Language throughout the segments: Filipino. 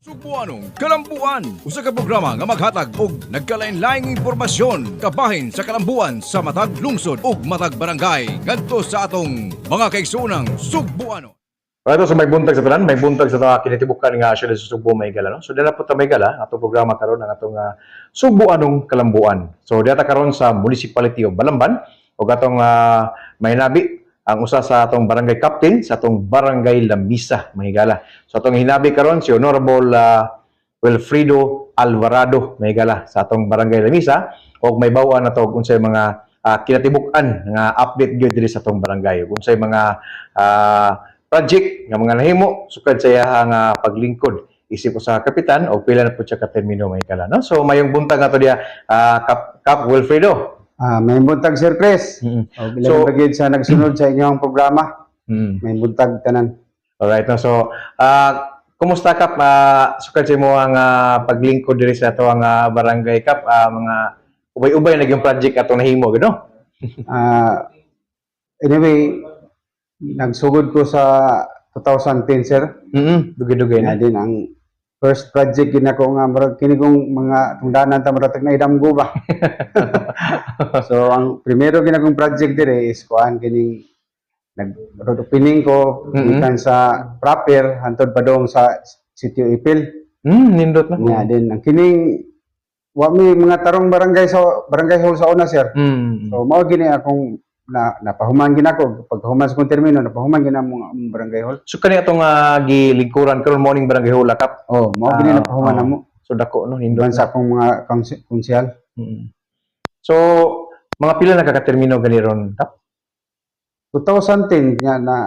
Sugbuanong Kalambuan, usa ka programa nga maghatag og nagkalain-laing impormasyon kabahin sa kalambuan sa matag lungsod ug matag barangay ngadto sa atong mga kaigsuonang Sugbuanon. Ito sa may buntag sa tanan, may buntag sa mga kinitibukan nga actually sa Sugbo may gala, no? So dala po ta may gala, atong programa karon ang atong Sugbuanong Kalambuan. So data karon sa Municipality of Balamban ug atong may nabi ang usa sa atong barangay captain sa atong barangay Lamisa, Mahigala. So atong hinabi karon si Honorable Wilfredo Alvarado, Mahigala, sa atong barangay Lamisa ug may bawaan na to unsay mga kinatibuk-an nga update gyud diri sa atong barangay. Ug unsay mga project nga mga nahimo sukad sa iyang paglingkod isip sa kapitan o pila na po siya ka termino, Mahigala, no? So mayong buntag ato diya Kap Wilfredo. May buntag, Sir Chris. So, Bilang bagid sa nagsunod sa inyong programa. May buntag tanan. alright, no? So, kumusta Kap? Sukad sa mo ang paglingkod diri sa ato ang barangay Kap, mga ubay-ubay naging project atong nahimo, gano? Anyway, nagsugod ko sa 2010, Sir. Dugay-dugay na. Na din ang first project gina ko nga marag kini kong mga tungdanan ta maratag na idamgo ba. So ang primero gina kong project dire is kuan kining road opening ko gikan sa proper hantod padong sa Sitio Ipil. Nindot na. Nya din ang kining wa mi mga tarong barangay hall sa una, Sir. So mao gini akong napahuman gina ko paghuman sa kong termino napahuman gina ang barangay hall. So kani atong gilingkuran karon morning barangay hula Kap. Oh, mao gini napahuman namo. So dako no nindot. Iban sa akong mga konsyal. So mga pila nakakatermino gani ron Kap? 2010 nga na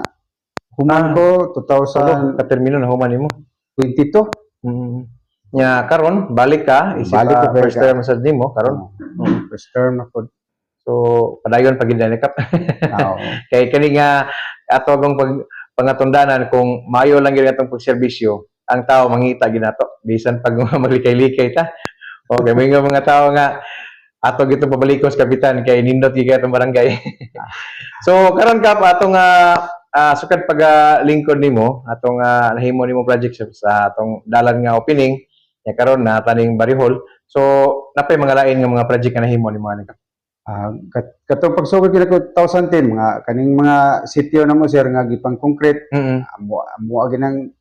human ko So katermino na human nimo. 2022. Nya karon balik ka isip Balik ko, first term sa nimo karon. First term ako. So padayon pag gid Kap. Oo. Kay kani nga ato agong pangatundanan kung mayo lang gyud atong pagserbisyo, ang tao mangita ginato bisan pag maglikay-likay ta. Okay, may nga mga tao nga ato gito pabalikos kapitan kay nindot gyud atong barangay. So karon Kap atong sukad pag lingkod nimo atong nahimo nimo project sa atong dalan nga opening nya karon na taning barihol. So napay mga lain nga mga project nga nahimo nimo ani Kap? Katong pagsugod kita ko 2010 mga kaning mga sitio namo, Sir, nga gipang concrete. Amo ginang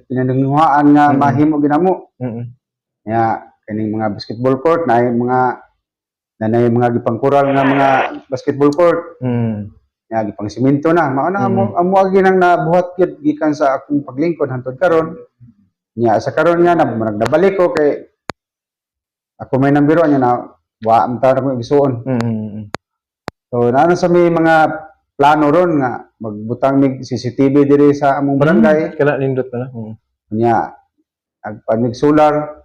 pinanunguhaan nga mahimo ginamo. Ya kaning mga basketball court na mga gipang kural nga mga basketball court. Ya gipang semento na mao na amo ginang nabuhat gid gikan sa akong paglingkod hantod karon. Ya sa karon nga nabalik ko kay ako may nambiro nya na wa ang tawag ko isuon. So naano sa may mga plano ron nga magbutang mig CCTV diri sa among barangay. Kana nindot na. Nya agpamig solar.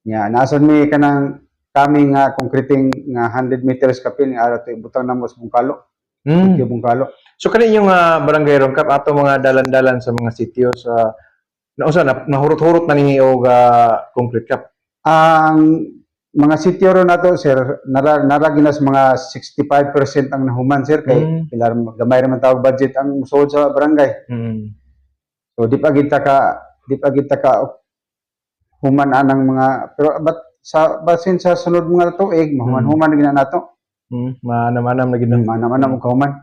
Nya nason mi kanang kami nga concreting nga 100 meters kapil nga ato ibutang namo sa bungkalo. Sitio Bungkalo. So kani yung barangay ron Kap ato mga dalan-dalan sa mga sitio sa nahurot-hurot na ni og concrete Kap. Ang mga sitio ron nato, Sir, naraginas mga 65% ang nahuman, Sir, kay pilar gamay ra man tawag budget ang musuod sa barangay. So di pa kita ka human anang mga pero basin sa sunod mga tuig mahuman gina nato. Manam na gid. Manam kahuman.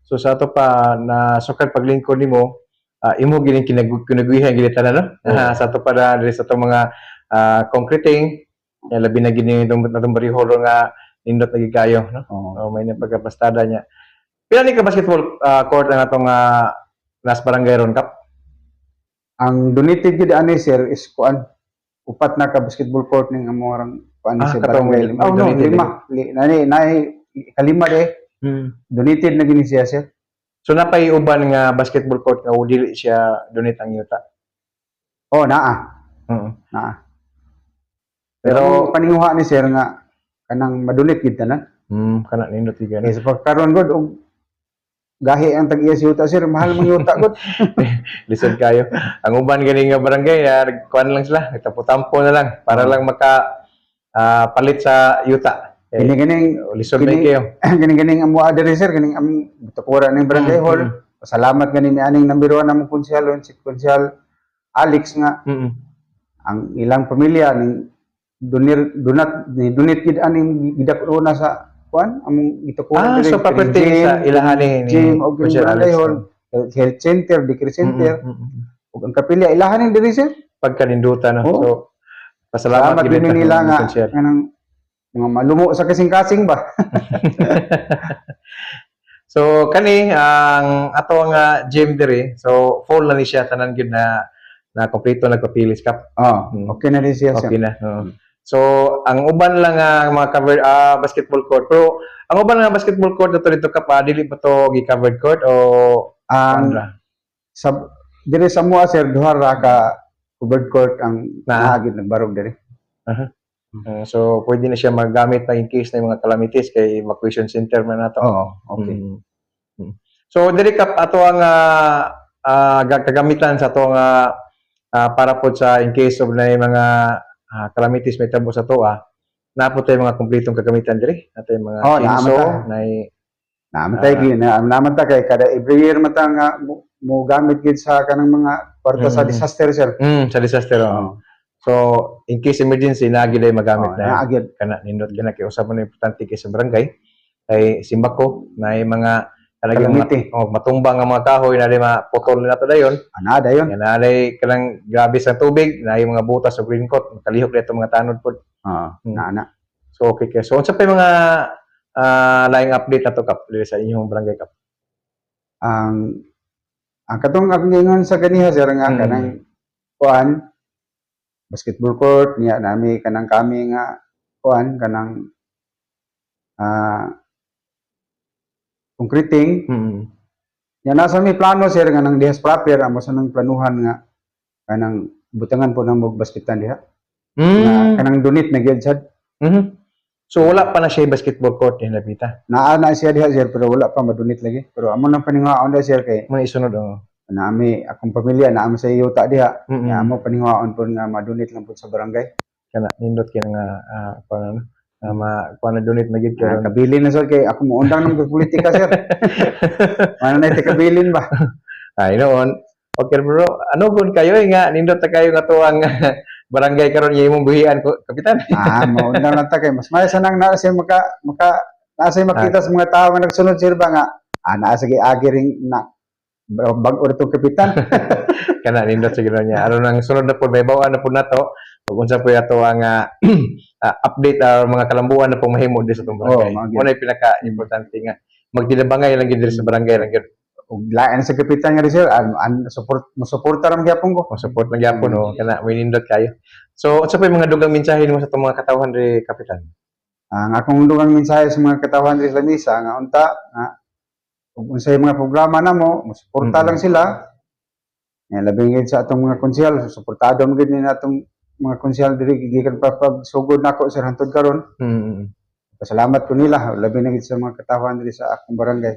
So sa ato pa na sukad paglingkod nimo, imo gini kinagwihan gid tanan no? Sa ato pa diri sa ato mga concreting, labi na gini itong barihol nga nindot na gigayo, no? May na pagkapastada niya. Pila ni ka basketball court ang atong nas barangay ron Kap? Ang donated gid ani, Sir, is kuan upat na ka basketball court ning amorang kuan sa barangay. Oh no, lima. Kalima de. Donated na gini siya, Sir. So napay uban nga basketball court nga dili siya donate ang yuta. Oh, naa. Naa. Pero paninguha ni, Sir, nga kanang madunit gid tanan. Kana nindot gyud. Sa pagkaron gud og gahi ang tag-iya si yuta, Sir, mahal man yuta gud. Lisod kayo. Ang uban gani nga barangay kuan lang sila, nagtampo-tampo na lang para lang maka palit sa yuta. Kining lisod na kayo. Kining amo adiri, Sir, kining butakura ning barangay hall. Pasalamat gani mi aning number 1 namong konsyal, si konsyal Alex nga ang ilang pamilya ning donate gid aning gidako na sa kuan among gitukuran so property sa ilahan ni gym og Sir barangay Alex. hall, health center, daycare center, ug ang kapilya ilahan ning diri sir. Pagkanindutan, no? Oo. So, pasalamat Salamat gid din nila nga Sir. kanang mga malumo sa kasing-kasing ba. So kani ang ato nga gym diri, so full na ni siya tanan gid na kompleto nagpapilis kap. Okay na din siya sir. Okay na. So ang uban lang nga mga cover basketball court. Pero ang uban nga basketball court dito kap dili ba to gi-covered court o Ang sa dire sa mua sir duha ra ka covered court ang naagid nagbarog diri. so pwede na siya magamit pa in case na yung mga calamities kay evacuation center man nato. Okay. So diri kap ato ang kagamitan sa ato nga para po sa in case of na yung mga calamities may tabo sa toa, na po tayo mga kumpletong kagamitan diri. Nato yung mga chainsaw, naman ta kay kada every year mata nga mo gamit gid sa kanang mga kwarta sa disaster sir. Sa disaster. So in case emergency na gid ay magamit na. Naagid. Kana nindot kana kay usab mo na importante kay sa barangay kay simbako na yung mga talagang matumbang ang mga kahoy na di maputol na to dayon. Anada yon. Yan alay kanang grabe sa tubig na yung mga butas sa green coat makalihok dito mga tanod pod. Naana. So okay kay. So unsa pa yung mga laing update na to kap diri sa inyong barangay kap? Ang katong akong gingon sa ganiha sir nga kanang kuan basketball court niya nami kanang kami nga kuan kanang concreting. Yan nasa may plano sir nga nang dihas proper amo sa nang planuhan nga kanang butangan po nang basketan diha. Kanang donate na gyud sad. So wala pa na siya basketball court ni Lapita. Naa na siya diha sir pero wala pa madonate lagi. Pero amo nang paningaon diha sir kay Mo isunod naami akong pamilya naamo sa yuta diha. Nga amo paningaon po nga madonate lang po sa barangay. Kana nindot kay nga kuan na donate na gid karon. Kabilin na sir kay ako mo undang ng politika sir. Ano na iti kabilin ba? Ay noon. Okay bro, ano gud kayo nga nindot ta kayo nga tuwang barangay karon imong buhian ko kapitan. Mo undang lang ta kay mas may sanang na siya nasa makita sa mga tao nga nagsunod sir ba nga naa sige agi ring na bag-o itong kapitan. Kana nindot siguro niya. Aron nang sunod na po may bawaan na po nato. Kung unsa po ato ang update mga kalambuan na pong mahimo di sa itong barangay. Muna yung pinaka-importante nga. Magdilabangay lang gid sa barangay lang gid. Ug lain sa kapitan nga sir, suporta ra gyapon ko. Support na gyapon kana may nindot kayo. So unsa pa yung mga dugang mensahe nimo sa itong mga katawhan ri kapitan? Ang akong dugang mensahe sa mga katawhan ri sa misa nga unta nga ug unsay mga programa namo, suporta lang sila. Nga labing gid sa atong mga konsyal, suportado mo gid ni natong mga konsyal diri gikan pa pagsugod nako sir hantod karon. Pasalamat ko nila labi na gid sa mga katawhan diri sa akong barangay.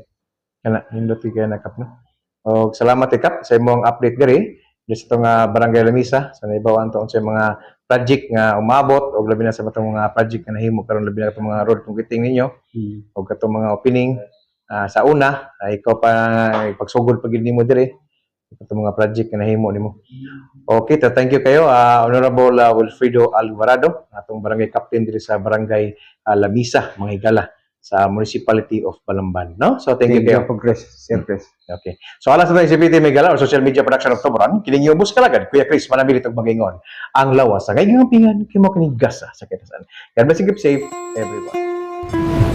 Kana nindot kay nakap no. Og salamat kap sa imong update diri sa itong barangay Lamisa sa naibawaan to unsay mga project nga umabot og labi na sa matong mga project nga nahimo karon labi na katong mga road concreting ninyo og katong mga opening sa una ay ikaw pa pagsugod pag nimo diri itong mga project na nahimo nimo. Okay, thank you kayo Honorable Wilfredo Alvarado, atong barangay captain diri sa barangay Lamisa, mga higala sa Municipality of Balamban, no? So thank you kayo. Sir Chris. Okay. So alas na SBT Megala or Social Media Production of Toboran, kining ubos kalagad Kuya Chris manabilit og magingon. Ang lawas sa kay pingan kimo kining gasa sa kitasan. God bless and keep safe everyone.